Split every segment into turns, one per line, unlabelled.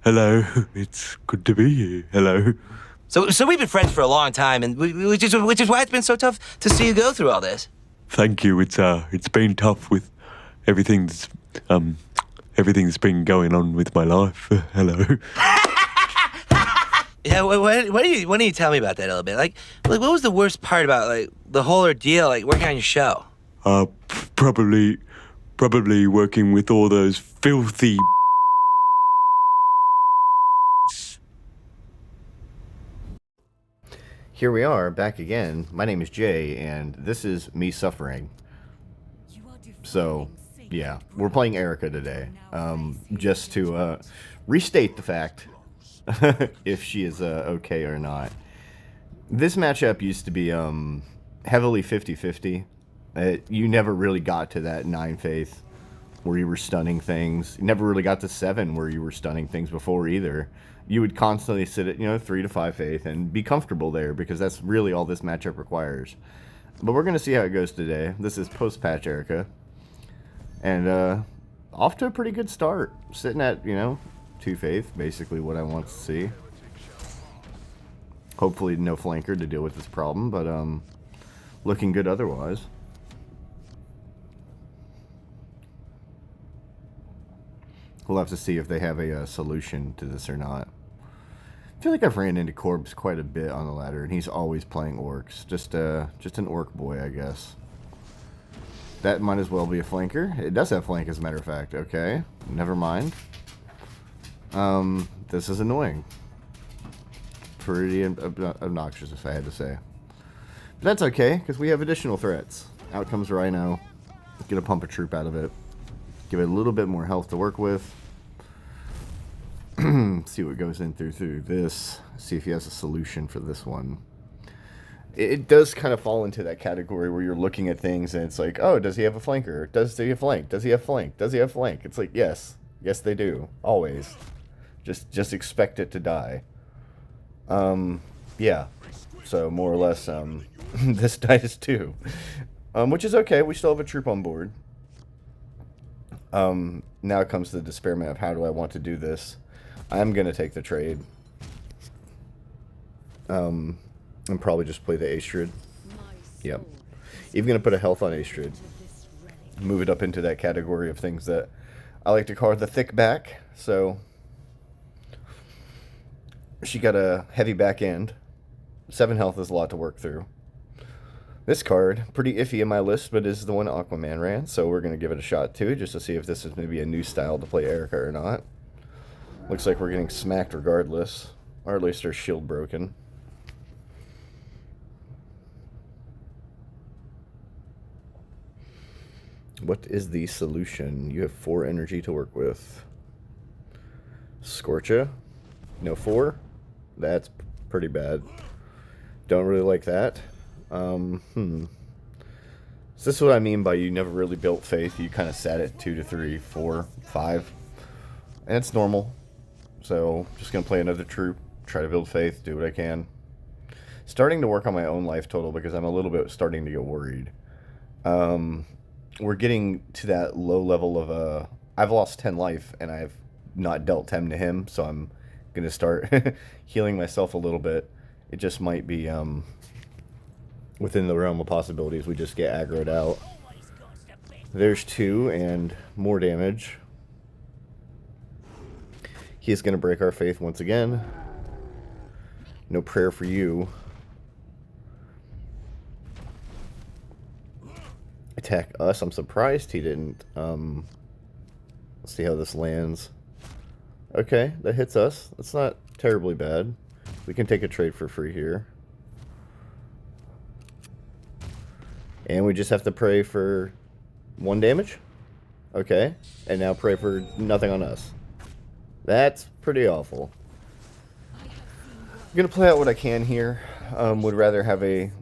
Hello, it's good to be here. Hello.
So we've been friends for a long time, and which is why it's been so tough to see you go through all this.
Thank you. It's been tough with everything that's been going on with my life. Hello.
Yeah, why don't you tell me about that a little bit? Like what was the worst part about like the whole ordeal, like working on your show?
Probably working with all those filthy.
Here we are, back again. My name is Jay, and this is me suffering. So, yeah, we're playing Erika today. Just to restate the fact, if she is okay or not. This matchup used to be heavily 50-50. You never really got to that 9 faith where you were stunning things. You never really got to 7 where you were stunning things before either. You would constantly sit at 3 to 5 faith and be comfortable there because that's really all this matchup requires. But we're going to see how it goes today. This is post-patch Erika. And off to a pretty good start. Sitting at, 2 faith, basically what I want to see. Hopefully no flanker to deal with this problem, but looking good otherwise. We'll have to see if they have a solution to this or not. I feel like I've ran into Corbs quite a bit on the ladder, and he's always playing orcs. Just an orc boy, I guess. That might as well be a flanker. It does have flank, as a matter of fact. Okay, never mind. This is annoying. Pretty obnoxious, if I had to say. But that's okay, because we have additional threats. Out comes Rhino. Gonna pump a troop out of it. Give it a little bit more health to work with. See what goes in through this. See if he has a solution for this one. It does kind of fall into that category where you're looking at things and it's like, oh, does he have a flanker? Does he have flank? Does he have flank? Does he have flank? It's like, yes. Yes, they do. Always. Just expect it to die. Yeah. So, more or less, this dies too. Which is okay. We still have a troop on board. Now it comes to the despairment of how do I want to do this. I'm going to take the trade. And probably just play the Aestred. Yep. Even going to put a health on Aestred. Move it up into that category of things that I like to call the thick back. So, she got a heavy back end. 7 health is a lot to work through. This card, pretty iffy in my list, but is the one Aquaman ran, so we're going to give it a shot too, just to see if this is maybe a new style to play Erika or not. Looks like we're getting smacked regardless, or at least our shield broken. What is the solution? You have 4 energy to work with. Scorcha? No 4? That's pretty bad. Don't really like that. So this is what I mean by you never really built faith. You kind of sat at 2 to 3, 4, 5. And it's normal. So, just going to play another troop. Try to build faith. Do what I can. Starting to work on my own life total because I'm a little bit starting to get worried. We're getting to that low level of... I've lost 10 life and I've not dealt 10 to him. So I'm going to start healing myself a little bit. It just might be... within the realm of possibilities, we just get aggroed out. There's 2 and more damage. He is going to break our faith once again. No prayer for you. Attack us. I'm surprised he didn't. Let's see how this lands. Okay, that hits us. That's not terribly bad. We can take a trade for free here. And we just have to pray for 1 damage? Okay. And now pray for nothing on us. That's pretty awful. I'm going to play out what I can here. Would rather have a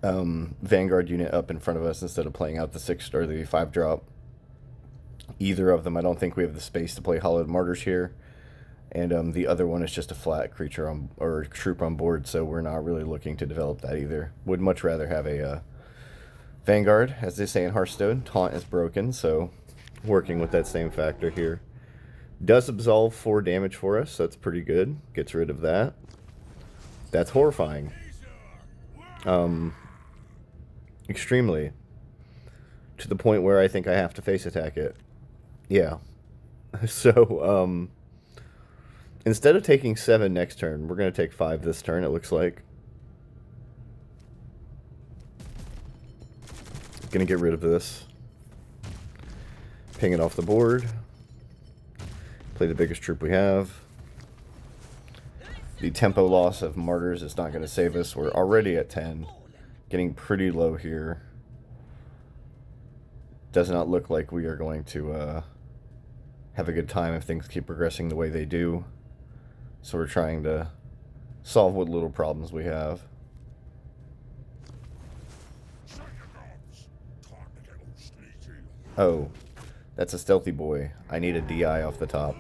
Vanguard unit up in front of us instead of playing out the 6 or the 5 drop. Either of them. I don't think we have the space to play Hallowed Martyrs here. And the other one is just a flat creature or troop on board, so we're not really looking to develop that either. Would much rather have a Vanguard, as they say in Hearthstone. Taunt is broken, so working with that same factor here. Does absolve 4 damage for us. That's pretty good. Gets rid of that. That's horrifying. Extremely. To the point where I think I have to face attack it. Yeah. So, instead of taking 7 next turn, we're going to take 5 this turn, it looks like. Going to get rid of this. Ping it off the board. Play the biggest troop we have. The tempo loss of Martyrs is not going to save us. We're already at 10. Getting pretty low here. Does not look like we are going to have a good time if things keep progressing the way they do. So we're trying to solve what little problems we have. Oh, that's a stealthy boy. I need a DI off the top.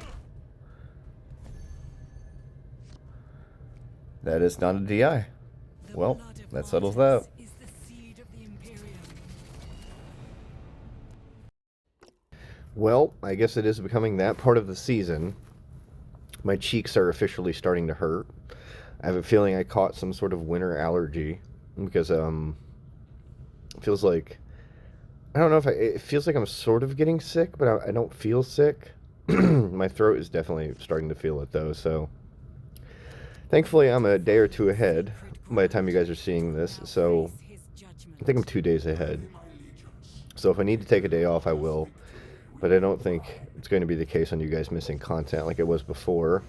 That is not a DI. Well, that settles that. Well, I guess it is becoming that part of the season. My cheeks are officially starting to hurt. I have a feeling I caught some sort of winter allergy because it feels like, I don't know if it feels like I'm sort of getting sick, but I don't feel sick. My throat is definitely starting to feel it though, so thankfully I'm a day or 2 ahead by the time you guys are seeing this, so I think I'm 2 days ahead. So if I need to take a day off, I will. But I don't think it's going to be the case on you guys missing content like it was before.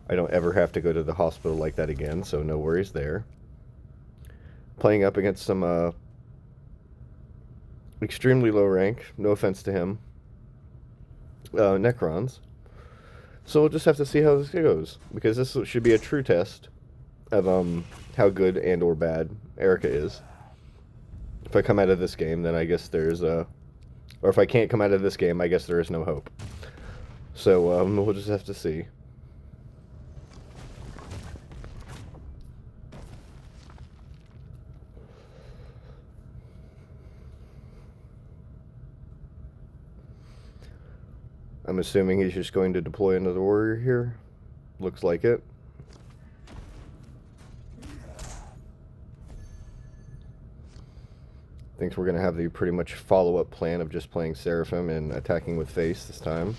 I don't ever have to go to the hospital like that again, so no worries there. Playing up against some extremely low rank, no offense to him, Necrons. So we'll just have to see how this goes, because this should be a true test of how good and or bad Erika is. If I come out of this game, then I guess there's or if I can't come out of this game, I guess there is no hope. So we'll just have to see. I'm assuming he's just going to deploy another warrior here. Looks like it. Thinks we're going to have the pretty much follow-up plan of just playing Seraphim and attacking with face this time.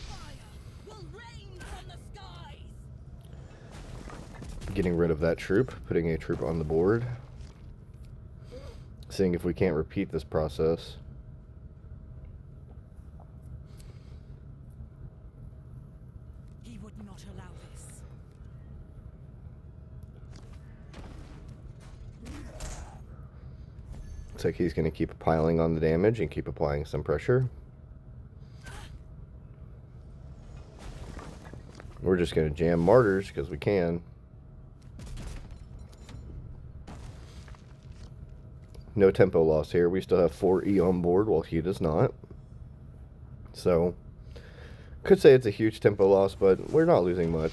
Getting rid of that troop, putting a troop on the board. Seeing if we can't repeat this process.
He would not allow this.
Looks like he's going to keep piling on the damage and keep applying some pressure. We're just going to jam Martyrs because we can. No tempo loss here. We still have 4E on board while he does not. So, could say it's a huge tempo loss, but we're not losing much.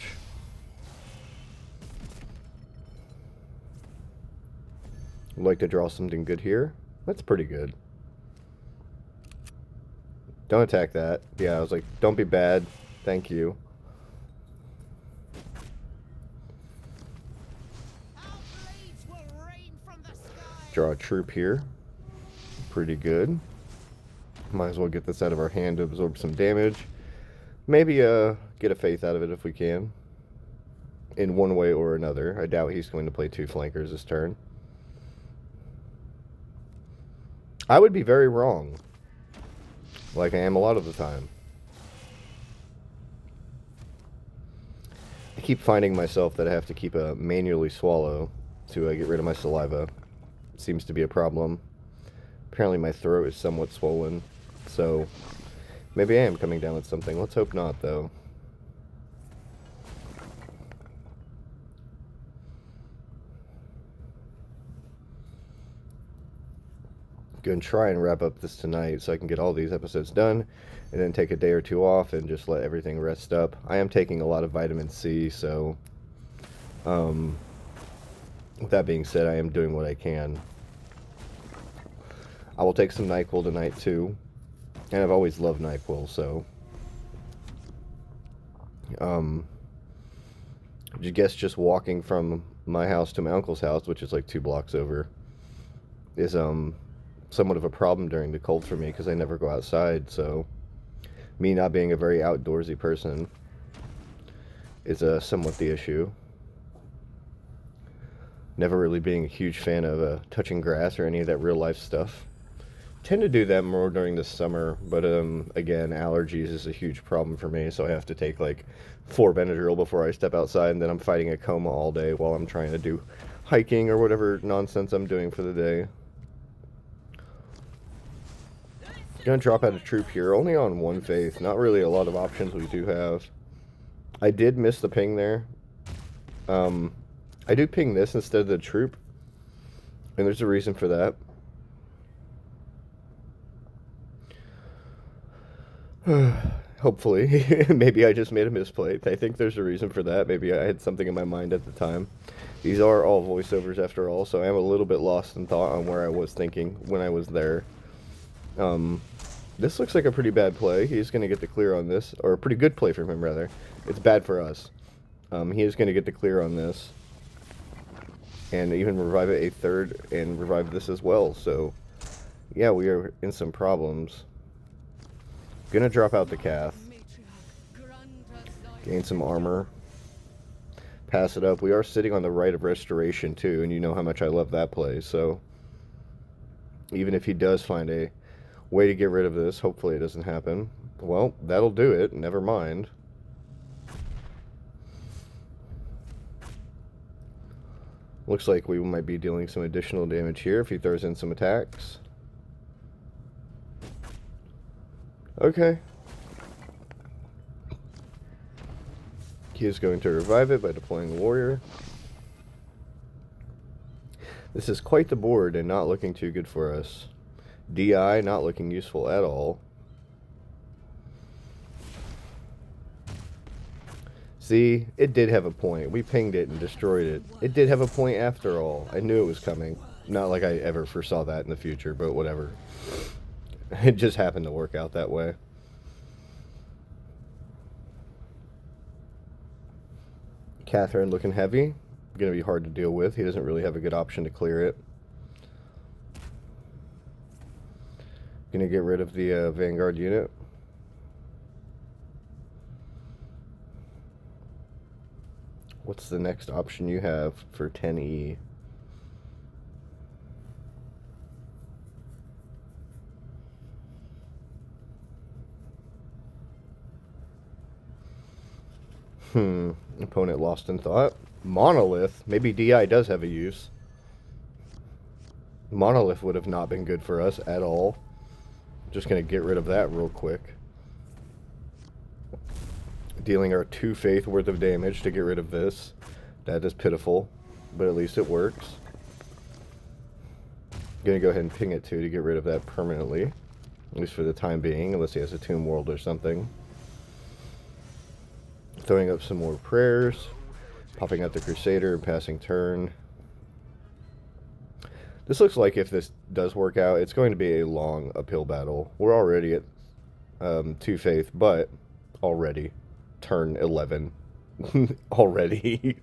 Would like to draw something good here. That's pretty good. Don't attack that. Yeah, I was like, don't be bad. Thank you. Draw a troop here. Pretty good. Might as well get this out of our hand to absorb some damage. Maybe get a faith out of it if we can. In one way or another. I doubt he's going to play 2 flankers this turn. I would be very wrong. Like I am a lot of the time. I keep finding myself that I have to keep a manually swallow to get rid of my saliva. Seems to be a problem. Apparently my throat is somewhat swollen, so maybe I am coming down with something. Let's hope not, though. Going to try and wrap up this tonight so I can get all these episodes done and then take a day or 2 off and just let everything rest up. I am taking a lot of vitamin C, so with that being said, I am doing what I can. I will take some NyQuil tonight too, and I've always loved NyQuil, so I guess just walking from my house to my uncle's house, which is like 2 blocks over, is somewhat of a problem during the cold for me because I never go outside. So me not being a very outdoorsy person is somewhat the issue. Never really being a huge fan of touching grass or any of that real life stuff. Tend to do that more during the summer, but again, allergies is a huge problem for me, so I have to take like 4 Benadryl before I step outside, and then I'm fighting a coma all day while I'm trying to do hiking or whatever nonsense I'm doing for the day. Gonna drop out a troop here, only on 1 faith, not really a lot of options we do have. I did miss the ping there. I do ping this instead of the troop, and there's a reason for that. Hopefully. Maybe I just made a misplay. I think there's a reason for that. Maybe I had something in my mind at the time. These are all voiceovers after all, so I am a little bit lost in thought on where I was thinking when I was there. This looks like a pretty bad play. He's going to get the clear on this, or a pretty good play from him, rather. It's bad for us. He is going to get the clear on this, and even revive it a third, and revive this as well. So, yeah, we are in some problems. Gonna drop out the Cath. Gain some armor. Pass it up. We are sitting on the Rite of Restoration too, and you know how much I love that play, so even if he does find a way to get rid of this, hopefully it doesn't happen. Well, that'll do it. Never mind. Looks like we might be dealing some additional damage here if he throws in some attacks. Okay. He is going to revive it by deploying the warrior. This is quite the board and not looking too good for us. DI not looking useful at all. See, it did have a point. We pinged it and destroyed it. It did have a point after all. I knew it was coming. Not like I ever foresaw that in the future, but whatever. It just happened to work out that way. Katherine looking heavy. Going to be hard to deal with. He doesn't really have a good option to clear it. Going to get rid of the Vanguard unit. What's the next option you have for 10E? Opponent lost in thought. Monolith. Maybe DI does have a use. Monolith would have not been good for us at all. Just going to get rid of that real quick. Dealing our 2 faith worth of damage to get rid of this. That is pitiful, but at least it works. Going to go ahead and ping it too to get rid of that permanently. At least for the time being, unless he has a Tomb World or something. Throwing up some more prayers, popping out the Crusader and passing turn. This looks like if this does work out, it's going to be a long uphill battle. We're already at 2 faith, but already turn 11. Already.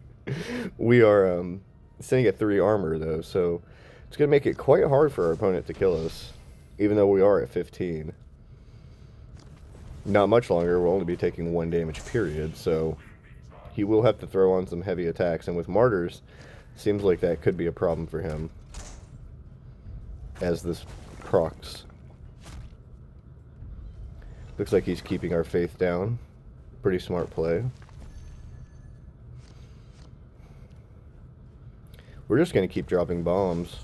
We are sitting at 3 armor though, so it's going to make it quite hard for our opponent to kill us, even though we are at 15. Not much longer, we'll only be taking 1 damage period, so he will have to throw on some heavy attacks, and with Martyrs, seems like that could be a problem for him, as this procs. Looks like he's keeping our faith down. Pretty smart play. We're just going to keep dropping bombs.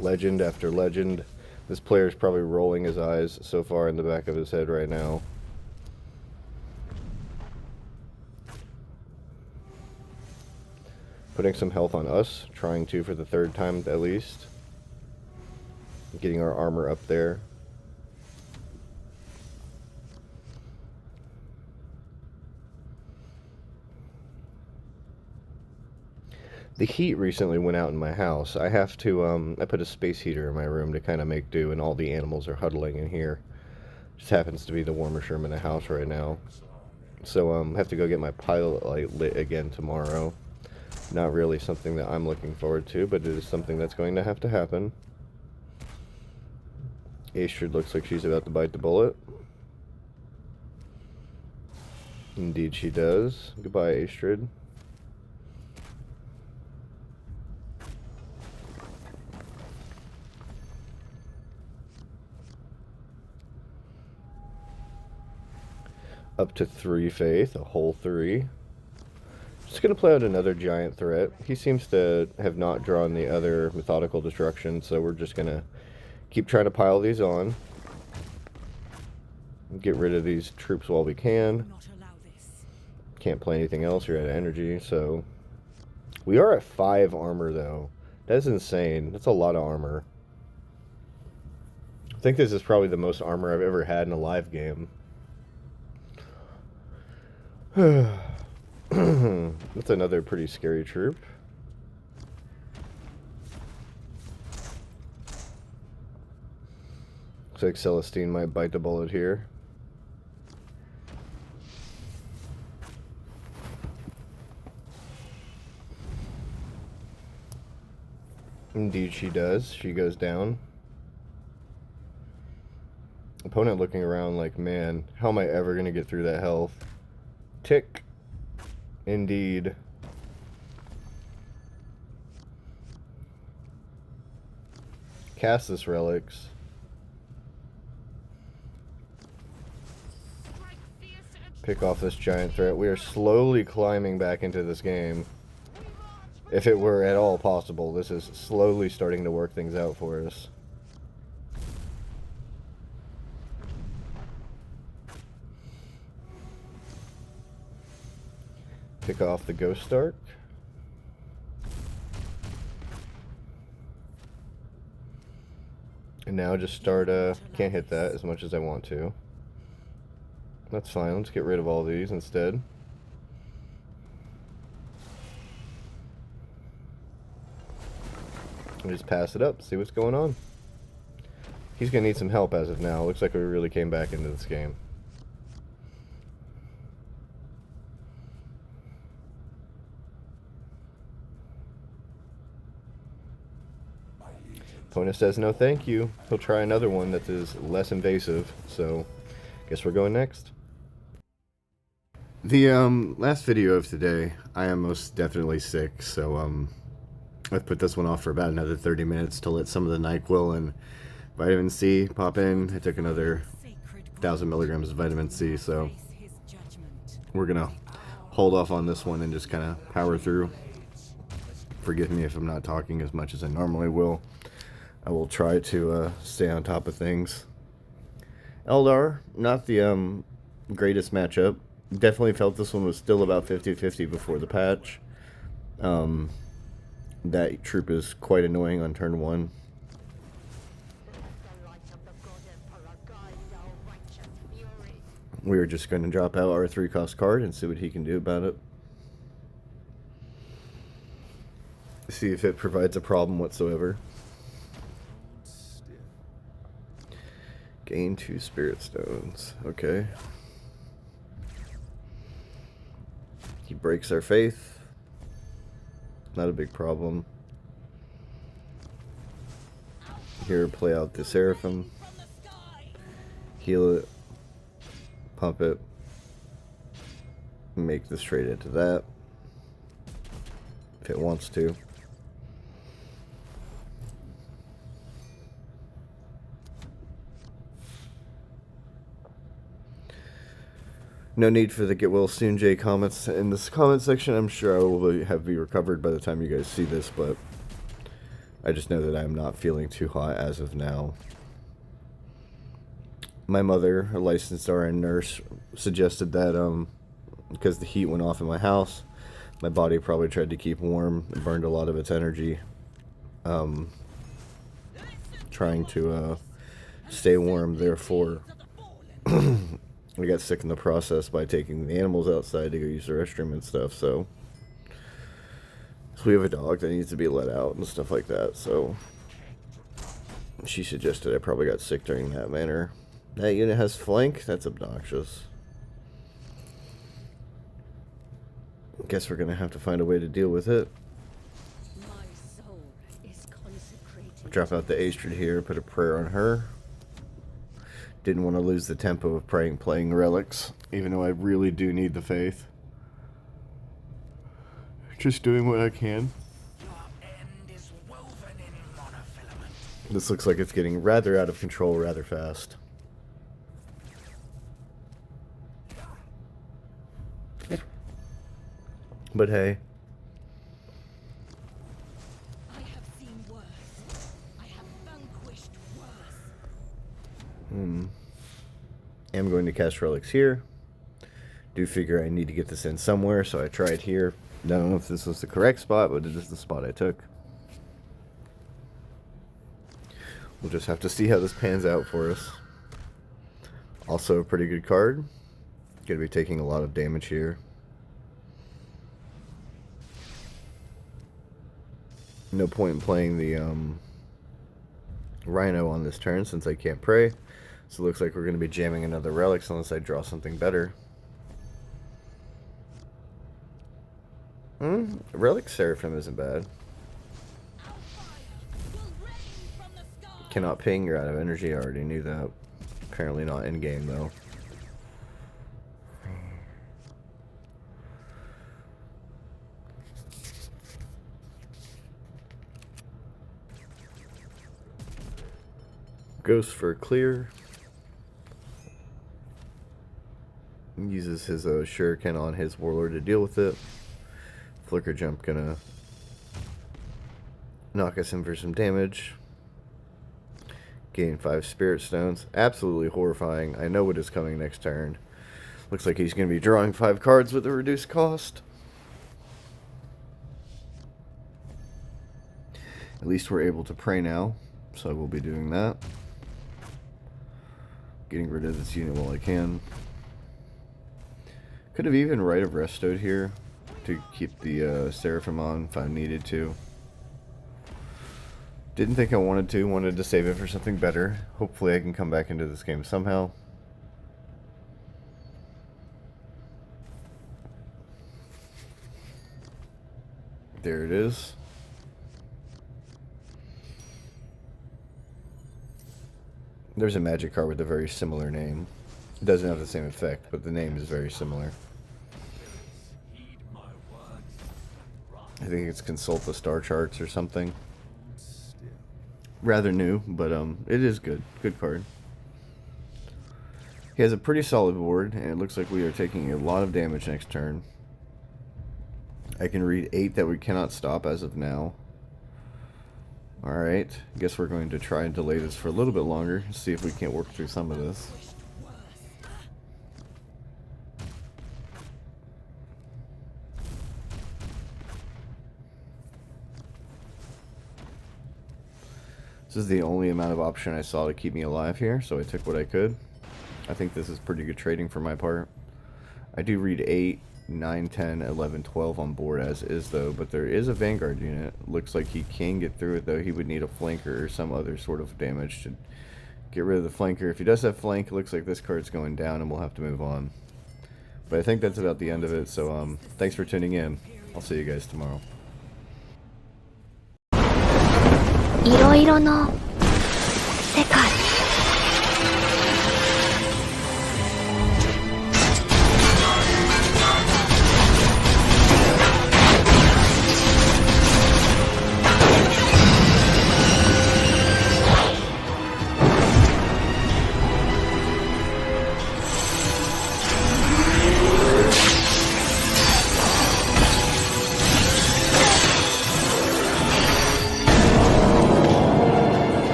Legend after legend. This player's probably rolling his eyes so far in the back of his head right now. Putting some health on us, trying to for the 3rd time at least. Getting our armor up there. The heat recently went out in my house. I have to, I put a space heater in my room to kind of make do, and all the animals are huddling in here. Just happens to be the warmest room in the house right now. So I have to go get my pilot light lit again tomorrow. Not really something that I'm looking forward to, but it is something that's going to happen. Aestred looks like she's about to bite the bullet. Indeed she does. Goodbye, Aestred. Up to 3 faith, a whole 3. Just gonna play out another giant threat. He seems to have not drawn the other methodical destruction, so we're just gonna keep trying to pile these on. Get rid of these troops while we can. Can't play anything else, you're out of energy, so... We are at 5 armor, though. That's insane. That's a lot of armor. I think this is probably the most armor I've ever had in a live game. That's another pretty scary troop. Looks like Celestine might bite the bullet here. Indeed she does. She goes down. Opponent looking around like, man, how am I ever going to get through that health? Tick. Indeed. Cast this relics. Pick off this giant threat. We are slowly climbing back into this game. If it were at all possible, this is slowly starting to work things out for us. Pick off the Ghost Arc. And now just start, can't hit that as much as I want to. That's fine, let's get rid of all these instead. And just pass it up, see what's going on. He's gonna need some help as of now. Looks like we really came back into this game. Opponent says no thank you. He'll try another one that is less invasive, so guess we're going next. The last video of today, I am most definitely sick, so I've put this one off for about another 30 minutes to let some of the NyQuil and vitamin C pop in. I took another 1,000 milligrams of vitamin C, so we're gonna hold off on this one and just kind of power through. Forgive me if I'm not talking as much as I normally will. I will try to stay on top of things. Eldar, not the greatest matchup. Definitely felt this one was still about 50-50 before the patch. That troop is quite annoying on turn 1. We're just going to drop out our 3-cost card and see what he can do about it. See if it provides a problem whatsoever. Gain 2 spirit stones. Okay. He breaks our faith. Not a big problem. Here, play out the Seraphim. Heal it. Pump it. Make this straight into that. If it wants to. No need for the get well soon Jay comments in this comment section. I'm sure I will have be recovered by the time you guys see this, but I just know that I'm not feeling too hot as of now. My mother, a licensed RN nurse, suggested that because the heat went off in my house, my body probably tried to keep warm and burned a lot of its energy trying to stay warm. Therefore I got sick in the process by taking the animals outside to go use the restroom and stuff, so we have a dog that needs to be let out and stuff like that, so she suggested I probably got sick during that manner. That unit has flank? That's obnoxious. Guess we're gonna have to find a way to deal with it.
My soul is consecrated.
Drop out the Aestred here, put a prayer on her. Didn't want to lose the tempo of playing relics, even though I really do need the faith. Just doing what I can.
Your end is woven in monofilament.
This looks like it's getting rather out of control rather fast. But hey.
I have seen worse. I have vanquished worse.
I'm going to cast relics here. Do figure I need to get this in somewhere, so I tried here. Don't know if this was the correct spot, but it is the spot I took. We'll just have to see how this pans out for us. Also a pretty good card. Gonna be taking a lot of damage here. No point in playing the Rhino on this turn since I can't pray. So it looks like we're going to be jamming another relics unless I draw something better. Relic Seraphim isn't bad. Cannot ping, you're out of energy. I already knew that. Apparently not in game though. Ghost for clear. Uses his shuriken on his Warlord to deal with it. Flicker jump gonna knock us in for some damage. Gain 5 spirit stones. Absolutely horrifying. I know what is coming next turn. Looks like he's gonna be drawing 5 cards with a reduced cost. At least we're able to pray now, so I will be doing that. Getting rid of this unit while I can. Could have even Rite of Restoration here to keep the Seraphim on if I needed to. Didn't think I wanted to. Wanted to save it for something better. Hopefully I can come back into this game somehow. There it is. There's a magic card with a very similar name. It doesn't have the same effect, but the name is very similar. I think it's Consult the Star Charts or something. Rather new, but it is good. Good card. He has a pretty solid board, and it looks like we are taking a lot of damage next turn. I can read 8 that we cannot stop as of now. Alright, guess we're going to try and delay this for a little bit longer, see if we can't work through some of this. This is the only amount of option I saw to keep me alive here, so I took what I could. I think this is pretty good trading for my part. I do read 8, 9, 10, 11, 12 on board as is though, but there is a Vanguard unit. Looks like he can get through it though. He would need a flanker or some other sort of damage to get rid of the flanker. If he does have flank, it looks like this card's going down and we'll have to move on. But I think that's about the end of it, so thanks for tuning in. I'll see you guys tomorrow.
いろいろの世界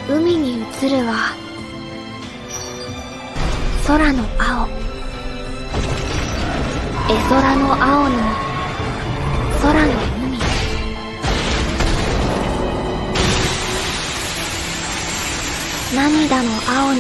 海に映るは空の青絵空の青の空の海涙の青に